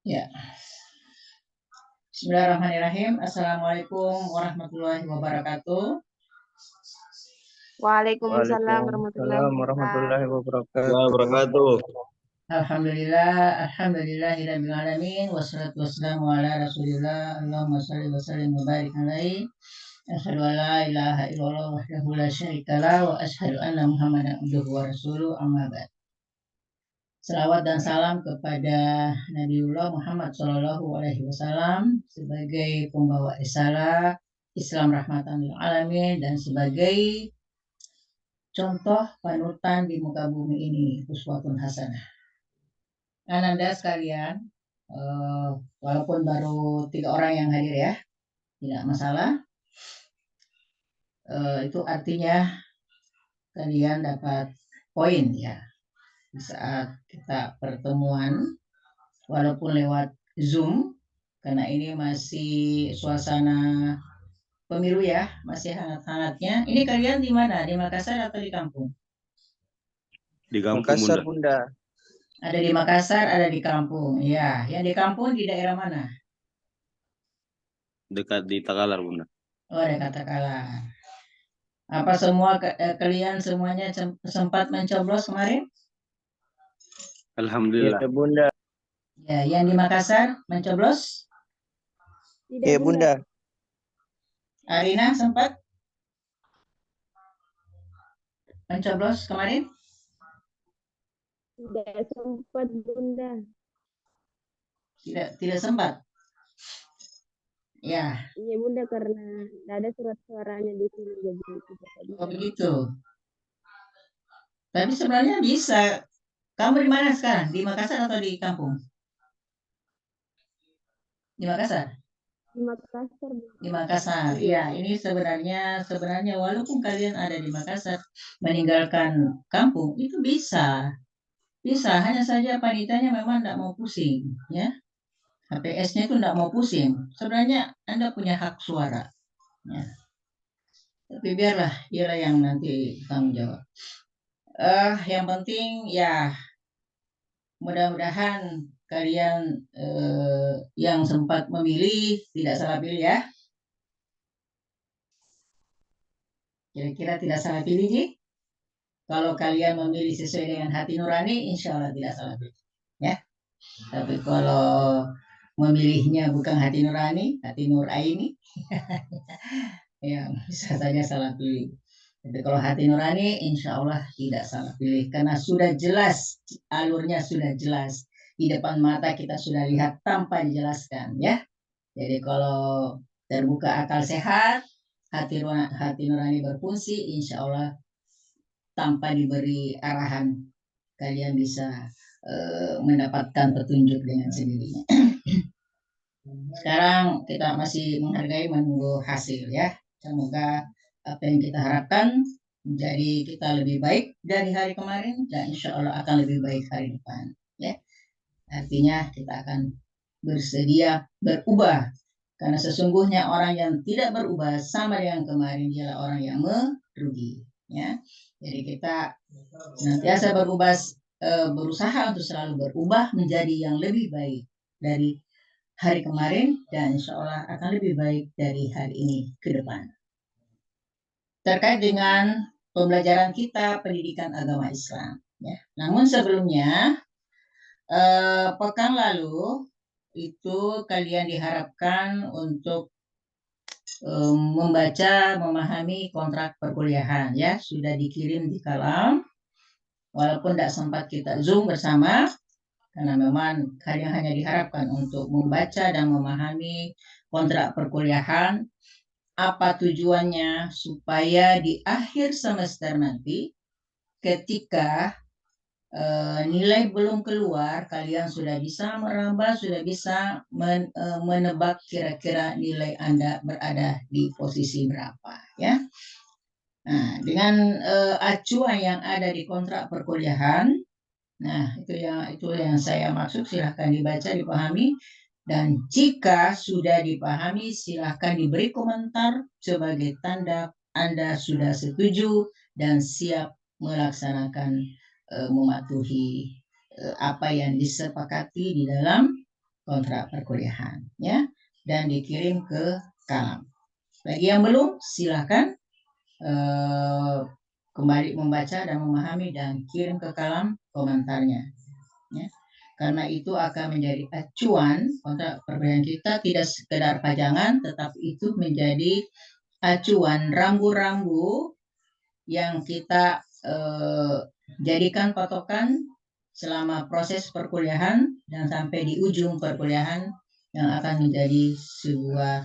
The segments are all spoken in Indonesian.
Ya. Bismillahirrahmanirrahim. Assalamualaikum warahmatullahi wabarakatuh. Waalaikumsalam warahmatullahi Waalaikumsalam warahmatullahi wabarakatuh. wabarakatuh. Alhamdulillahirabbil alamin wassalatu wassalamu ala Rasulillah. Allahumma shalli wa sallim wa barik alaihi. Asyhadu an la ilaha illallah wahdahu la syarikalah wa asyhadu anna Muhammadan abduhu wa rasuluh, amma ba'd. Selawat dan salam kepada Nabiullah Muhammad Shallallahu Alaihi Wasallam sebagai pembawa risalah Islam rahmatan lil alamin dan sebagai contoh panutan di muka bumi ini, uswatun hasanah. Ananda sekalian, walaupun baru 3 orang yang hadir ya, tidak masalah. Itu artinya kalian dapat poin ya di saat kita pertemuan, walaupun lewat Zoom, karena ini masih suasana pemilu ya, masih hangat-hangatnya. Ini kalian di mana? Di Makassar atau di kampung? Di kampung, Makassar, Bunda. Ada di Makassar, ada di kampung. Ya, yang di kampung di daerah mana? Dekat di Takalar, Bunda. Oh, dekat Takalar. Apa semua kalian semuanya sempat mencoblos kemarin? Alhamdulillah. Iya, Bunda. Ya, yang di Makassar mencoblos? Iya, Bunda. Arina sempat mencoblos kemarin? Tidak sempat, Bunda. Tidak sempat. Ya. Iya, Bunda, karena tidak ada surat suaranya di sini. Jadi tidak. Oh, begitu. Tapi sebenarnya bisa. Kamu di mana sekarang? Di Makassar atau di kampung? Di Makassar? Di Makassar. Di Makassar. Iya, ini sebenarnya walaupun kalian ada di Makassar, meninggalkan kampung itu bisa. Bisa, hanya saja panitianya memang tidak mau pusing, ya. HPS-nya itu tidak mau pusing. Sebenarnya Anda punya hak suara. Ya. Tapi biarlah, dialah yang nanti tanggung jawab. Yang penting ya mudah-mudahan kalian yang sempat memilih tidak salah pilih ya. Kira-kira tidak salah pilih Ji? Kalau kalian memilih sesuai dengan hati nurani, insya Allah tidak salah pilih. Ya. Tapi kalau memilihnya bukan hati nurani, hati nur aini, ya bisa saja salah pilih. Tapi kalau hati nurani, insya Allah tidak salah pilih. Karena sudah jelas, alurnya sudah jelas. Di depan mata kita sudah lihat tanpa dijelaskan. Ya. Jadi kalau terbuka akal sehat, hati nurani berfungsi, insya Allah tanpa diberi arahan, kalian bisa mendapatkan petunjuk dengan sendirinya. Sekarang kita masih menghargai menunggu hasil ya. Semoga apa yang kita harapkan menjadi kita lebih baik dari hari kemarin dan insya Allah akan lebih baik hari depan. Ya, artinya kita akan bersedia berubah karena sesungguhnya orang yang tidak berubah sama dengan kemarin ialah orang yang merugi. Ya, jadi kita senantiasa berubah, berusaha untuk selalu berubah menjadi yang lebih baik dari hari kemarin dan insya Allah akan lebih baik dari hari ini ke depan. Terkait dengan pembelajaran kita pendidikan agama Islam. Ya. Namun sebelumnya, pekan lalu itu kalian diharapkan untuk membaca, memahami kontrak perkuliahan. Ya, sudah dikirim di kalam. Walaupun tidak sempat kita Zoom bersama, karena memang kalian hanya diharapkan untuk membaca dan memahami kontrak perkuliahan, apa tujuannya supaya di akhir semester nanti ketika nilai belum keluar, kalian sudah bisa merambah, sudah bisa menebak kira-kira nilai Anda berada di posisi berapa ya. Nah, dengan acuan yang ada di kontrak perkuliahan, nah itu yang saya maksud, silahkan dibaca, dipahami, dan jika sudah dipahami silahkan diberi komentar sebagai tanda Anda sudah setuju dan siap melaksanakan mematuhi apa yang disepakati di dalam kontrak perkuliahan, ya, dan dikirim ke Kalam. Bagi yang belum, silakan kembali membaca dan memahami dan kirim ke Kalam komentarnya, ya. Karena itu akan menjadi acuan kontrak perkuliahan kita, tidak sekedar pajangan, tetapi itu menjadi acuan rambu-rambu yang kita jadikan patokan selama proses perkuliahan dan sampai di ujung perkuliahan yang akan menjadi sebuah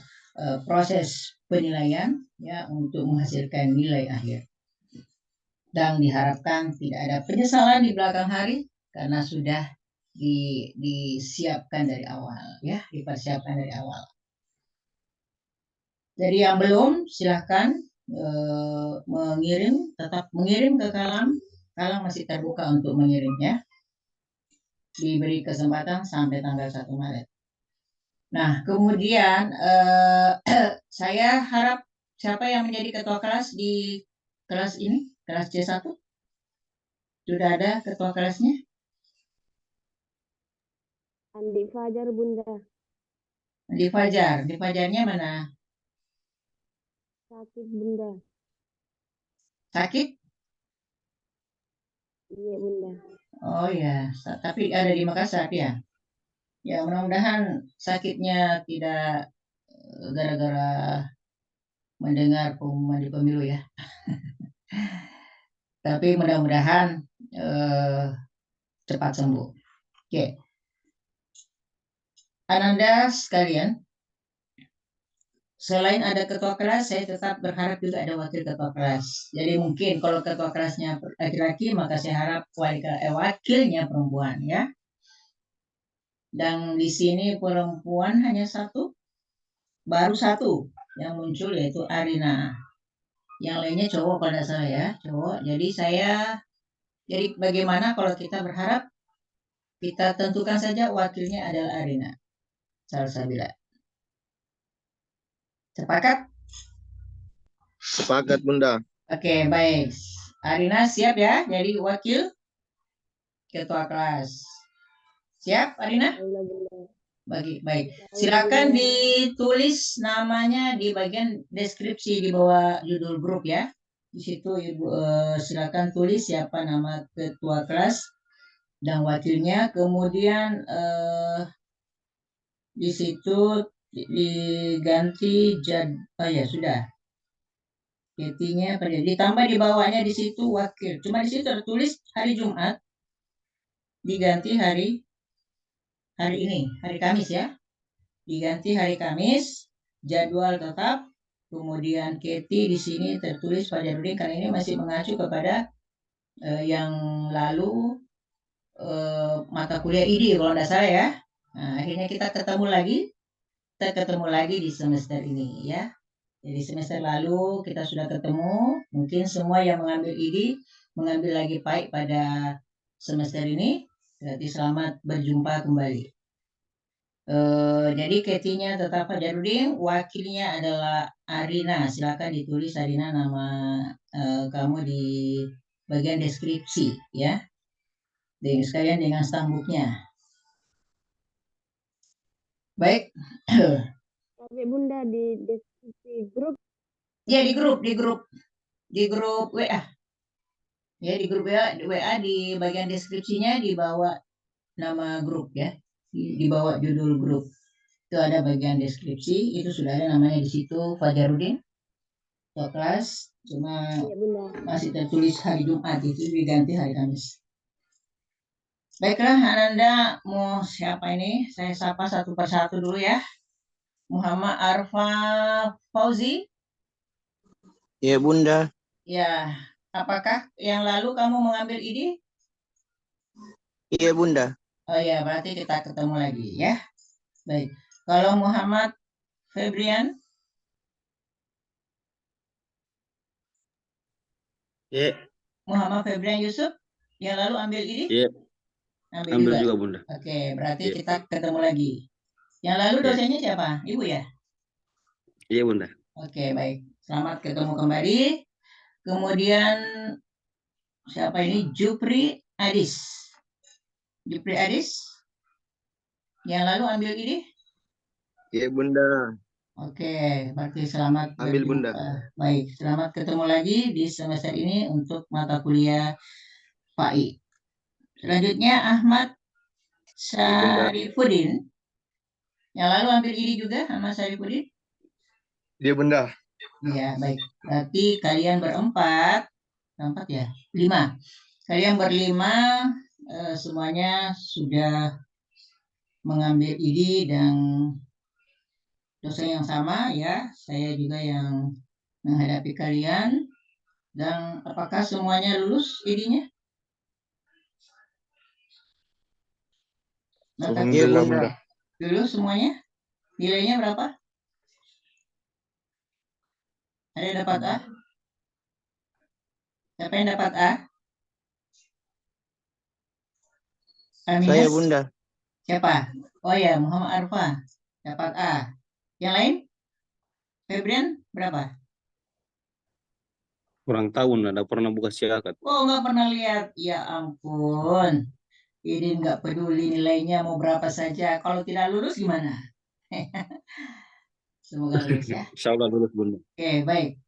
proses penilaian, ya, untuk menghasilkan nilai akhir. Dan diharapkan tidak ada penyesalan di belakang hari karena sudah disiapkan dari awal, ya, dipersiapkan dari awal. Jadi yang belum silahkan mengirim, tetap mengirim ke Kalam. Kalam masih terbuka untuk mengirimnya. Diberi kesempatan sampai tanggal 1 Maret. Nah, kemudian saya harap siapa yang menjadi ketua kelas di kelas ini, kelas C1? Sudah ada ketua kelasnya? Andi Fajar, Bunda. Di Fajar. Di Fajarnya mana? Sakit, Bunda. Sakit? Iya, Bunda. Oh ya, tapi ada di Makassar ya. Ya, mudah-mudahan sakitnya tidak gara-gara mendengar pengumuman di pemilu ya. Tapi mudah-mudahan cepat sembuh. Oke. Ananda sekalian, selain ada ketua kelas, saya tetap berharap juga ada wakil ketua kelas. Jadi mungkin kalau ketua kelasnya laki-laki, maka saya harap wakilnya perempuan, ya. Dan di sini perempuan hanya satu, baru satu yang muncul, yaitu Arina. Yang lainnya cowok kalau tidak salah ya, cowok. Jadi bagaimana kalau kita berharap kita tentukan saja wakilnya adalah Arina Salsabila. Sepakat? Sepakat, Bunda. Oke, baik. Arina siap ya jadi wakil ketua kelas. Siap, Arina? Alhamdulillah, Bunda. Baik. Silakan ditulis namanya di bagian deskripsi di bawah judul grup ya. Di situ Ibu silakan tulis siapa nama ketua kelas dan wakilnya. Kemudian di situ diganti ya sudah. Ketinya ditambah di bawahnya di situ wakil. Cuma di situ tertulis hari Jumat diganti hari ini, hari Kamis ya. Diganti hari Kamis, jadwal tetap. Kemudian Keti di sini tertulis Fajarudin karena ini masih mengacu kepada yang lalu mata kuliah ID kalau tidak salah ya. Nah, akhirnya kita ketemu lagi di semester ini ya. Jadi semester lalu kita sudah ketemu, mungkin semua yang mengambil ID mengambil lagi PAI pada semester ini. Berarti selamat berjumpa kembali. Jadi Ketinya tetap Fajarudin, wakilnya adalah Arina. Silakan ditulis Arina nama kamu di bagian deskripsi ya. Dan sekalian dengan stambuknya. Baik. Tapi Bunda di deskripsi grup. Ya di grup WA. Ya di grup WA di bagian deskripsinya dibawa nama grup ya. Dibawa judul grup. Itu ada bagian deskripsi, itu sudah ada namanya di situ Fajarudin. Kelas cuma Iya, Bunda. masih tertulis hari Jumat, itu diganti hari Kamis. Baiklah, Ananda mau siapa ini? Saya sapa satu persatu dulu ya. Muhammad Arfa Fauzi. Iya, Bunda. Ya, apakah yang lalu kamu mengambil ID? Iya, Bunda. Oh ya, berarti kita ketemu lagi ya. Baik. Kalau Muhammad Febrian? Iya. Muhammad Febrian Yusuf yang lalu ambil ID? Iya. Ambil juga, Bunda. Oke, berarti Iya. kita ketemu lagi. Yang lalu dosennya siapa? Ibu ya? Iya, Bunda. Oke, baik. Selamat ketemu kembali. Kemudian siapa ini? Jupri Adis. Jupri Adis? Yang lalu ambil ini? Iya, Bunda. Oke, berarti selamat Ambil, Bunda. Baik, selamat ketemu lagi di semester ini untuk mata kuliah PAI. Selanjutnya Ahmad Iya, Bunda. Syarifudin. Yang lalu ambil ini juga Ahmad Syarifudin. Iya, Bunda. Ya, baik. Berarti kalian berempat ya, 5. Kalian berlima semuanya sudah mengambil ide dan dosen yang sama ya. Saya juga yang menghadapi kalian. Dan apakah semuanya lulus idenya? Alhamdulillah, Bunda. Lulus semuanya? Nilainya berapa? Ada yang dapat A? Siapa yang dapat A? Saya, Bunda. Siapa? Oh ya, Muhammad Arfa. Dapat A. Yang lain? Febrian berapa? Kurang tahu, nggak pernah buka siakat. Oh, nggak pernah lihat. Ya ampun. Ini nggak peduli nilainya mau berapa saja. Kalau tidak lulus gimana? Semoga lulus ya. Insya Allah lulus, Bunda. Oke, baik.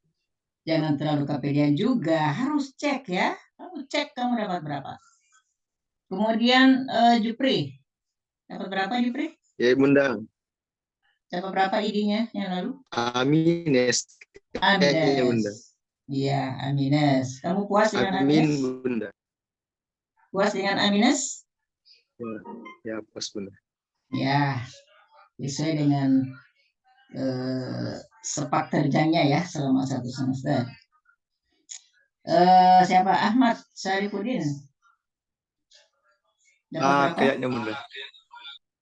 Jangan terlalu kepedean juga. Harus cek ya. Harus cek kamu dapat berapa. Kemudian Jupri. Dapat berapa Jupri? Iya, Bunda. Dapat berapa idenya yang lalu? Amines. Iya, Bunda. Iya, Amines. Kamu puas dengan Amin, Amines? Bunda. Puas dengan Amines? Ya, pas, Bunda. Ya, sesuai dengan sepak terjangnya ya selama 1 semester. Siapa? Ahmad Syarifudin. Dapat berapa? Kayaknya, Bunda.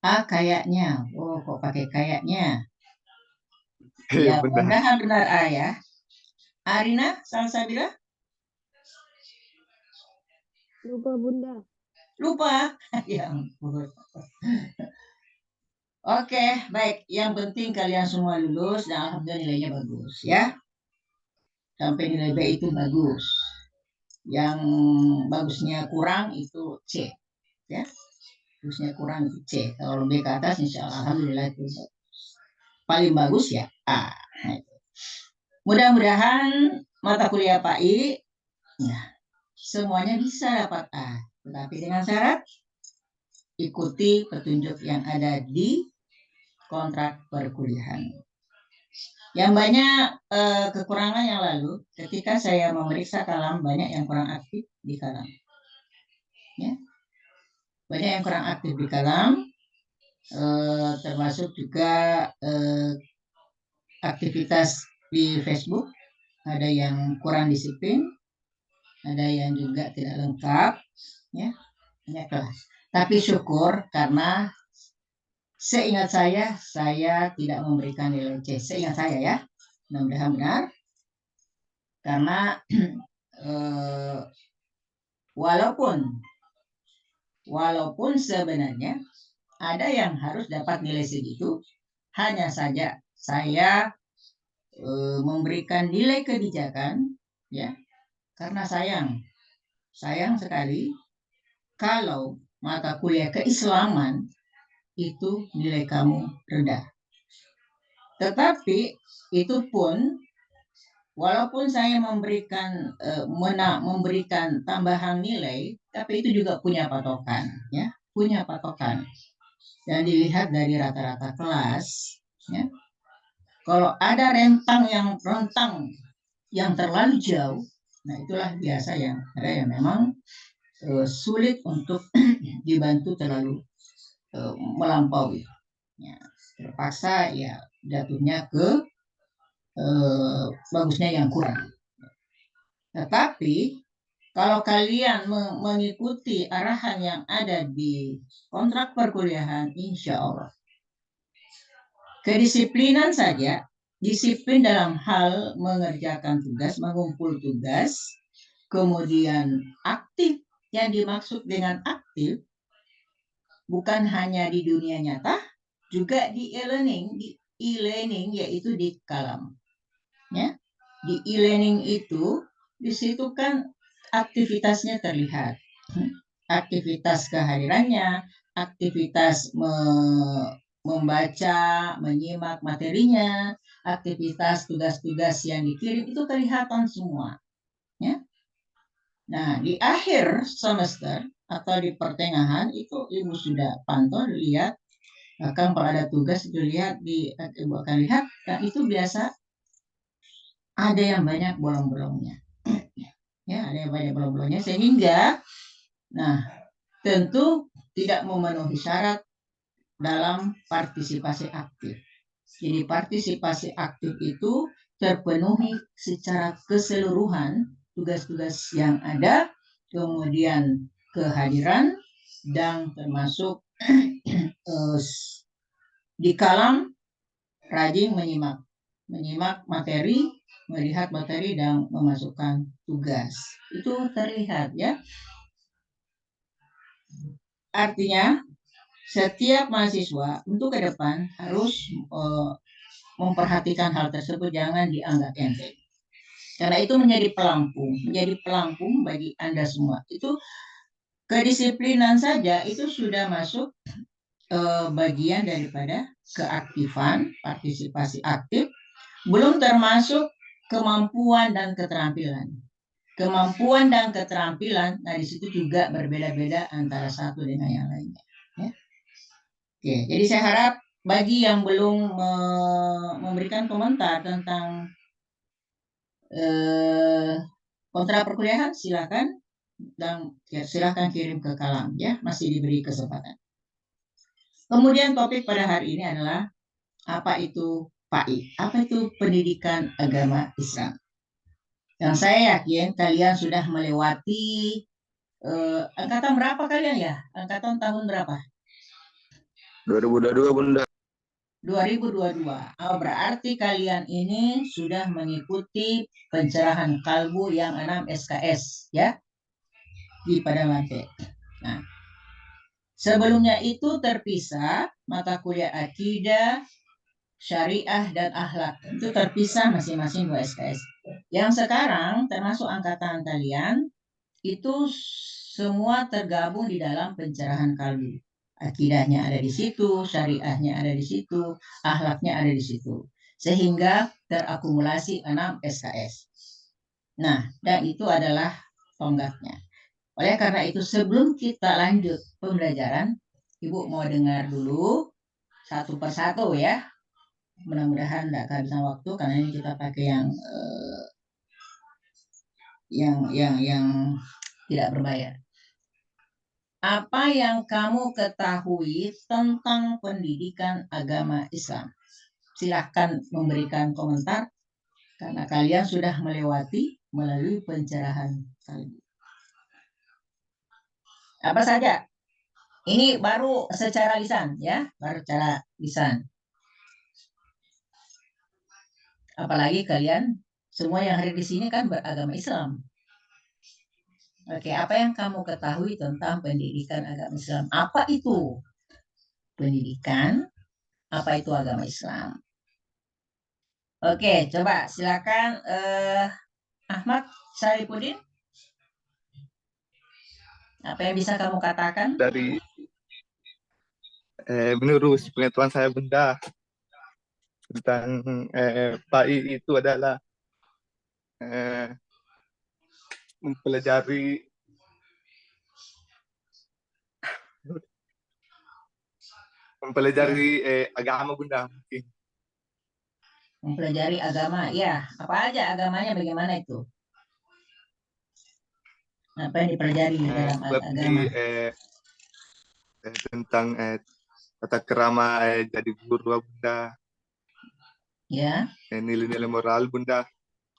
Kayaknya. Oh, kok pakai kayaknya? Iya, Ya, Bunda. mudah-mudahan benar A ya. Arina Salsabila? Lupa, Bunda. Lupa. Ya ampun. Oke, baik. Yang penting kalian semua lulus dan alhamdulillah nilainya bagus ya. Sampai nilai B itu bagus. Yang bagusnya kurang itu C ya. Bagusnya kurang itu C. Kalau B ke atas insya Allah alhamdulillah itu bagus. Paling bagus ya A. Nah, itu. Mudah-mudahan mata kuliah PAI ya, semuanya bisa dapat A. Tetapi dengan syarat ikuti petunjuk yang ada di kontrak perkuliahan. Yang banyak kekurangan yang lalu, ketika saya memeriksa kalam, banyak yang kurang aktif di kalam. Ya. Banyak yang kurang aktif di kalam, termasuk juga aktivitas di Facebook, ada yang kurang disiplin, ada yang juga tidak lengkap, ya, banyaklah. Tapi syukur karena seingat saya tidak memberikan nilai C. Seingat saya ya, mudah-mudahan benar. Karena walaupun sebenarnya ada yang harus dapat nilai segitu, hanya saja saya memberikan nilai kebijakan, ya, karena sayang sekali kalau mata kuliah keislaman itu nilai kamu rendah. Tetapi itu pun walaupun saya memberikan tambahan nilai, tapi itu juga punya patokan, ya, punya patokan. Dan dilihat dari rata-rata kelas, ya. Kalau ada rentang yang terlalu jauh, nah itulah biasa yang ada yang memang sulit untuk dibantu terlalu melampaui. Ya, terpaksa ya jatuhnya ke bagusnya yang kurang. Tetapi kalau kalian mengikuti arahan yang ada di kontrak perkuliahan, insya Allah kedisiplinan saja, disiplin dalam hal mengerjakan tugas, mengumpul tugas, kemudian aktif. Yang dimaksud dengan aktif bukan hanya di dunia nyata, juga di e-learning yaitu di kalam. Ya, di e-learning itu di situ kan aktivitasnya terlihat, aktivitas kehadirannya, aktivitas membaca, menyimak materinya, aktivitas tugas-tugas yang dikirim itu kelihatan semua. Ya. Nah, di akhir semester atau di pertengahan itu Ibu sudah pantau, lihat, bahkan kalau ada tugas itu lihat, Ibu akan lihat, dan itu biasa ada yang banyak bolong-bolongnya. Ya, ada yang banyak bolong-bolongnya sehingga, nah, tentu tidak memenuhi syarat dalam partisipasi aktif. Jadi partisipasi aktif itu terpenuhi secara keseluruhan tugas-tugas yang ada, kemudian kehadiran, dan termasuk di kalam rajin menyimak materi, melihat materi, dan memasukkan tugas. Itu terlihat ya. Artinya setiap mahasiswa untuk ke depan harus memperhatikan hal tersebut, jangan dianggap enteng. Karena itu menjadi pelampung bagi Anda semua. Itu kedisiplinan saja itu sudah masuk bagian daripada keaktifan, partisipasi aktif, belum termasuk kemampuan dan keterampilan. Kemampuan dan keterampilan, nah di situ juga berbeda-beda antara satu dengan yang lainnya. Ya. Oke, jadi saya harap bagi yang belum memberikan komentar tentang kontrak perkuliahan, silakan, dan silakan kirim ke kalam ya, masih diberi kesempatan. Kemudian topik pada hari ini adalah apa itu PAI? Apa itu pendidikan agama Islam? Yang saya yakin kalian sudah melewati angkatan berapa kalian ya? Angkatan tahun berapa? 2022 Bunda. 2022. Oh, berarti kalian ini sudah mengikuti pencerahan kalbu yang 6 SKS ya di Padang Lantai. Nah, sebelumnya itu terpisah mata kuliah akidah, syariah, dan akhlak. Itu terpisah masing-masing 2 SKS. Yang sekarang termasuk angkatan kalian itu semua tergabung di dalam pencerahan kalbu. Akidahnya ada di situ, syariahnya ada di situ, akhlaknya ada di situ. Sehingga terakumulasi 6 SKS. Nah, dan itu adalah tonggaknya. Oleh karena itu, sebelum kita lanjut pembelajaran, Ibu mau dengar dulu satu persatu ya. Mudah-mudahan tidak kehabisan waktu karena ini kita pakai yang tidak berbayar. Apa yang kamu ketahui tentang pendidikan agama Islam? Silahkan memberikan komentar karena kalian sudah melewati melalui pencerahan kalbu. Apa saja? Ini baru secara lisan ya, baru secara lisan. Apalagi kalian semua yang hadir di sini kan beragama Islam. Oke, apa yang kamu ketahui tentang pendidikan agama Islam? Apa itu pendidikan? Apa itu agama Islam? Oke, coba silakan Ahmad Syarifudin. Apa yang bisa kamu katakan? Dari menurut pengetahuan saya Bunda tentang PAI itu adalah mempelajari agama Bunda mungkin. Mempelajari agama, ya. Apa aja agamanya, bagaimana itu? Apa yang dipelajari dalam Seperti agama? tentang tata kerama jadi guru Bunda, Ya, nilai-nilai moral Bunda.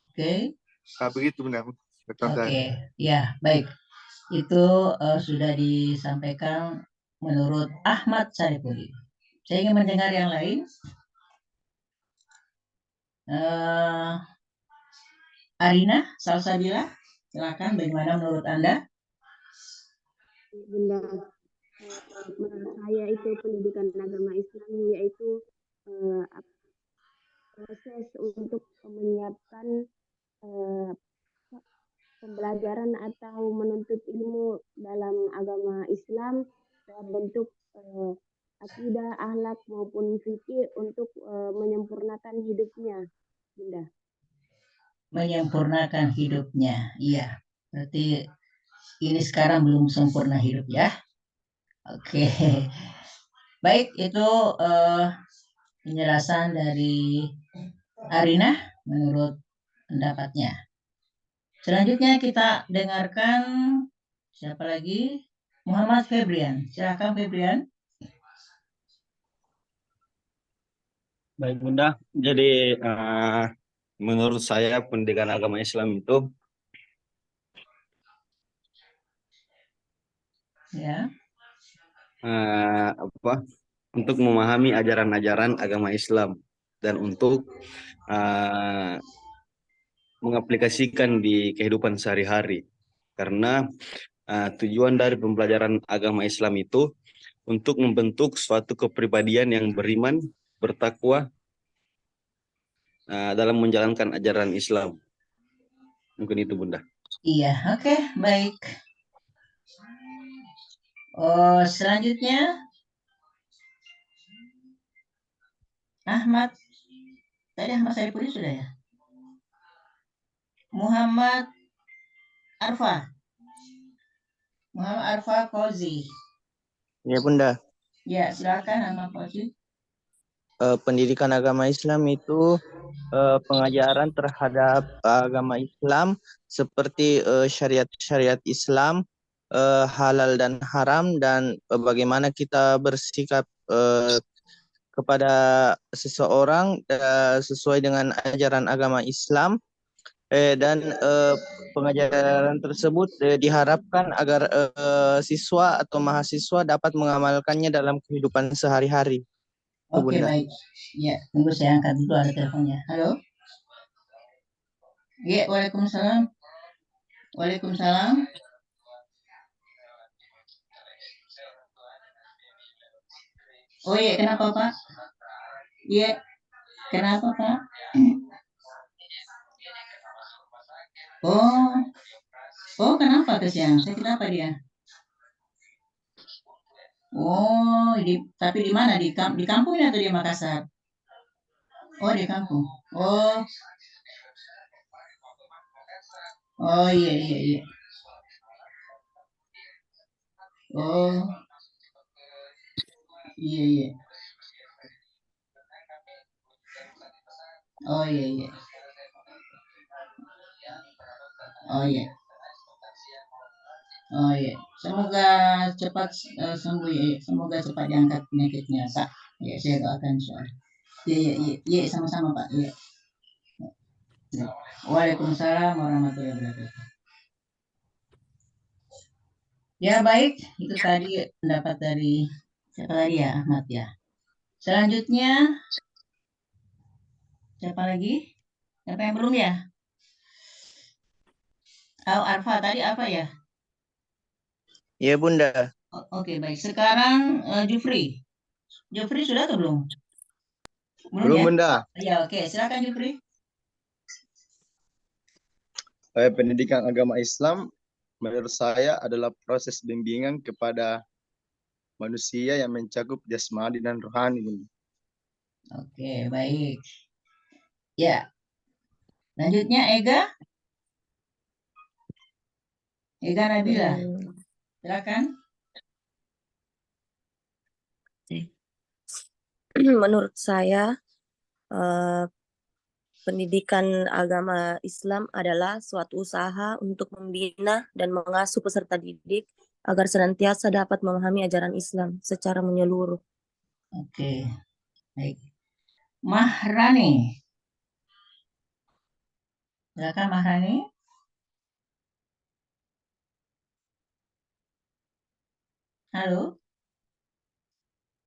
oke. Nah, begitu Bunda. Oke, ya, baik. Itu sudah disampaikan menurut Ahmad Syarifudin. Saya ingin mendengar yang lain. Arina Salsabila, silakan. Bagaimana menurut Anda? Bunda, menurut saya itu pendidikan agama Islam yaitu proses untuk menyiapkan pembelajaran atau menuntut ilmu dalam agama Islam dalam bentuk akidah, akhlak maupun fikih untuk menyempurnakan hidupnya, Bunda. Menyempurnakan hidupnya. Iya, berarti ini sekarang belum sempurna hidup ya. Oke. Baik, itu penjelasan dari Arina menurut pendapatnya. Selanjutnya kita dengarkan siapa lagi? Muhammad Febrian. Silakan Febrian. Baik Bunda, jadi menurut saya pendidikan agama Islam itu Ya. untuk memahami ajaran-ajaran agama Islam dan untuk mengaplikasikan di kehidupan sehari-hari. Karena tujuan dari pembelajaran agama Islam itu untuk membentuk suatu kepribadian yang beriman, bertakwa dalam menjalankan ajaran Islam. Mungkin itu Bunda. Iya, oke, baik. Selanjutnya Ahmad. Tadi Ahmad Saipudi sudah ya? Muhammad Arfa. Muhammad Arfa Fauzi. Ya Bunda, Ya, silakan Ahmad Fauzi. pendidikan agama Islam itu pengajaran terhadap agama Islam seperti syariat-syariat Islam, halal dan haram, dan bagaimana kita bersikap kepada seseorang sesuai dengan ajaran agama Islam, dan pengajaran tersebut diharapkan agar siswa atau mahasiswa dapat mengamalkannya dalam kehidupan sehari-hari. Oke, Bunda. baik. Ya, tunggu saya angkat dulu ada teleponnya. Halo? Ya, waalaikumsalam. Waalaikumsalam. Oh iya, kenapa Pak? Iya, kenapa Pak? Oh, kenapa kesian? Saya kenapa dia? Oh, tapi di mana? Di kampung atau di Makassar? Oh, di kampung. Oh, iya, iya, iya. Oh, iya, iya. Oh, iya, iya. Oh, iya. Oh, iya. Semoga cepat sembuh ya. Semoga cepat diangkat penyakitnya, Pak. Ya, saya doakan soal. Iya, iya, iya, iya, sama-sama, Pak. Iya. Ya. Waalaikumsalam warahmatullahi wabarakatuh. Ya, baik. Itu tadi pendapat dari siapa tadi ya, Ahmad ya. Selanjutnya, siapa lagi? Siapa yang belum ya? Oh, Arfa tadi apa ya? Ya Bunda. Oke, baik. Sekarang Jufri. Jufri sudah atau belum? Belum ya? Bunda. Ya, oke. Silakan Jufri. Pendidikan agama Islam menurut saya adalah proses bimbingan kepada manusia yang mencakup jasmani dan rohani. Bunda. Oke, baik. Ya. Lanjutnya Ega. Ega Nabila. Silakan. Menurut saya, pendidikan agama Islam adalah suatu usaha untuk membina dan mengasuh peserta didik agar senantiasa dapat memahami ajaran Islam secara menyeluruh. Oke, baik. Mahrani. Silakan Mahrani. Halo.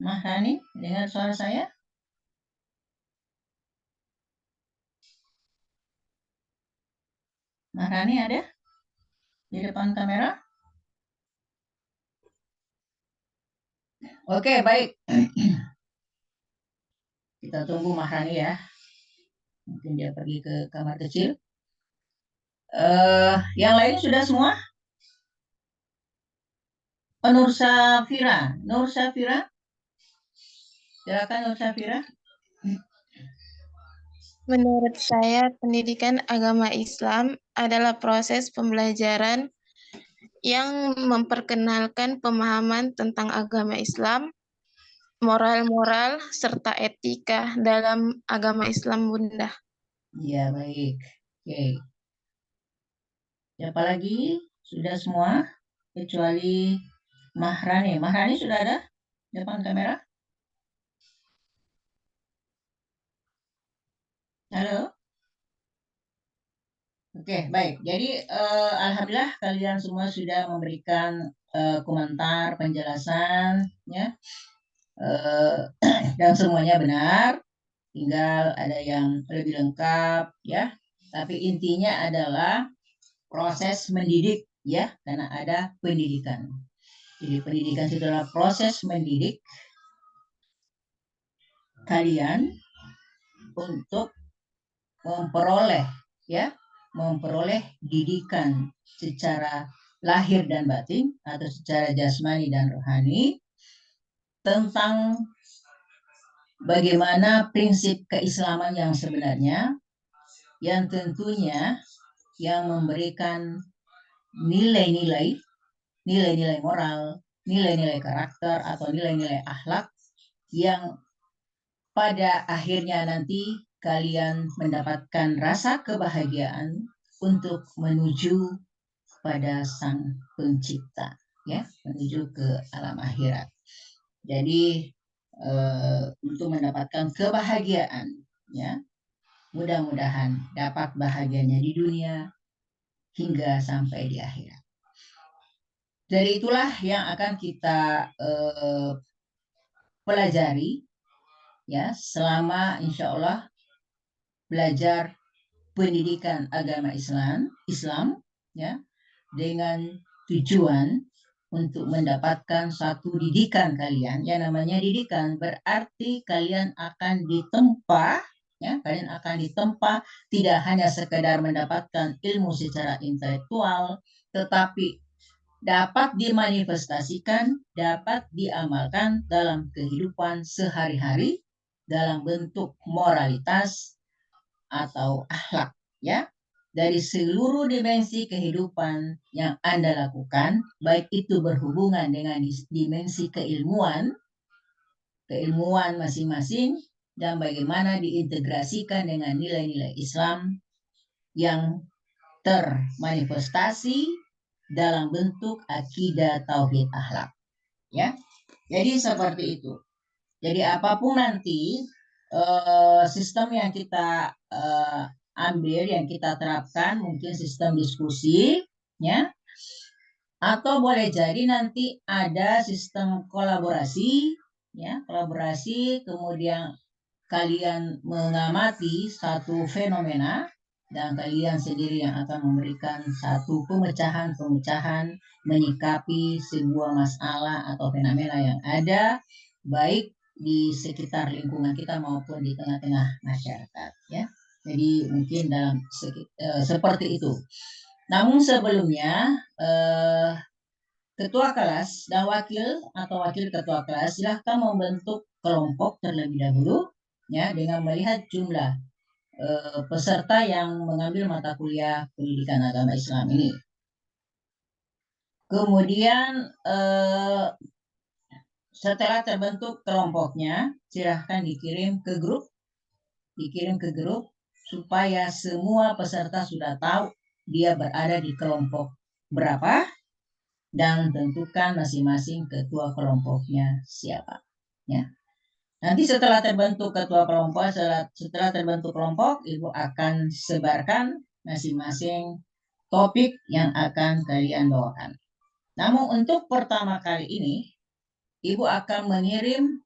Mahrani, dengar suara saya? Mahrani ada di depan kamera? Oke, baik. Kita tunggu Mahrani ya. Mungkin dia pergi ke kamar kecil. Yang lain sudah semua? Nur Safira. Nur Safira. Silakan Nur Safira. Menurut saya, pendidikan agama Islam adalah proses pembelajaran yang memperkenalkan pemahaman tentang agama Islam, moral-moral, serta etika dalam agama Islam, Bunda. Ya, baik. Oke. Siapa lagi? Sudah semua? Kecuali Mahrani. Mahrani sudah ada depan kamera? Halo? Oke, baik. Jadi, alhamdulillah kalian semua sudah memberikan komentar, penjelasan, ya. Dan semuanya benar. Tinggal ada yang lebih lengkap, ya. Tapi intinya adalah proses mendidik, ya, karena ada pendidikan. Jadi pendidikan itu adalah proses mendidik kalian untuk memperoleh, ya, memperoleh didikan secara lahir dan batin atau secara jasmani dan rohani tentang bagaimana prinsip keislaman yang sebenarnya, yang tentunya yang memberikan nilai-nilai moral, nilai-nilai karakter atau nilai-nilai akhlak yang pada akhirnya nanti kalian mendapatkan rasa kebahagiaan untuk menuju pada Sang Pencipta, ya, menuju ke alam akhirat. Jadi untuk mendapatkan kebahagiaan, ya, mudah-mudahan dapat bahagianya di dunia hingga sampai di akhirat. Dari itulah yang akan kita pelajari, ya, selama insya Allah belajar pendidikan agama Islam, ya, dengan tujuan untuk mendapatkan satu didikan kalian. Yang namanya didikan berarti kalian akan ditempa, ya, kalian akan ditempa tidak hanya sekedar mendapatkan ilmu secara intelektual, tetapi dapat dimanifestasikan, dapat diamalkan dalam kehidupan sehari-hari dalam bentuk moralitas atau akhlak, ya, dari seluruh dimensi kehidupan yang Anda lakukan, baik itu berhubungan dengan dimensi keilmuan masing-masing, dan bagaimana diintegrasikan dengan nilai-nilai Islam yang termanifestasi dalam bentuk akidah tauhid akhlak, ya. Jadi seperti itu. Jadi apapun nanti sistem yang kita ambil, yang kita terapkan, mungkin sistem diskusi, ya, atau boleh jadi nanti ada sistem kolaborasi, ya, kolaborasi, kemudian kalian mengamati satu fenomena dan kalian sendiri yang akan memberikan satu pemecahan menyikapi sebuah masalah atau fenomena yang ada baik di sekitar lingkungan kita maupun di tengah-tengah masyarakat, ya. Jadi mungkin dalam seperti itu. Namun sebelumnya ketua kelas dan wakil ketua kelas silahkan membentuk kelompok terlebih dahulu, ya, dengan melihat jumlah peserta yang mengambil mata kuliah pendidikan agama Islam ini. Kemudian setelah terbentuk kelompoknya, silahkan dikirim ke grup supaya semua peserta sudah tahu dia berada di kelompok berapa dan tentukan masing-masing ketua kelompoknya siapa, ya. Nanti setelah terbentuk ketua kelompok, setelah terbentuk kelompok, Ibu akan sebarkan masing-masing topik yang akan kalian bawakan. Namun untuk pertama kali ini, Ibu akan mengirim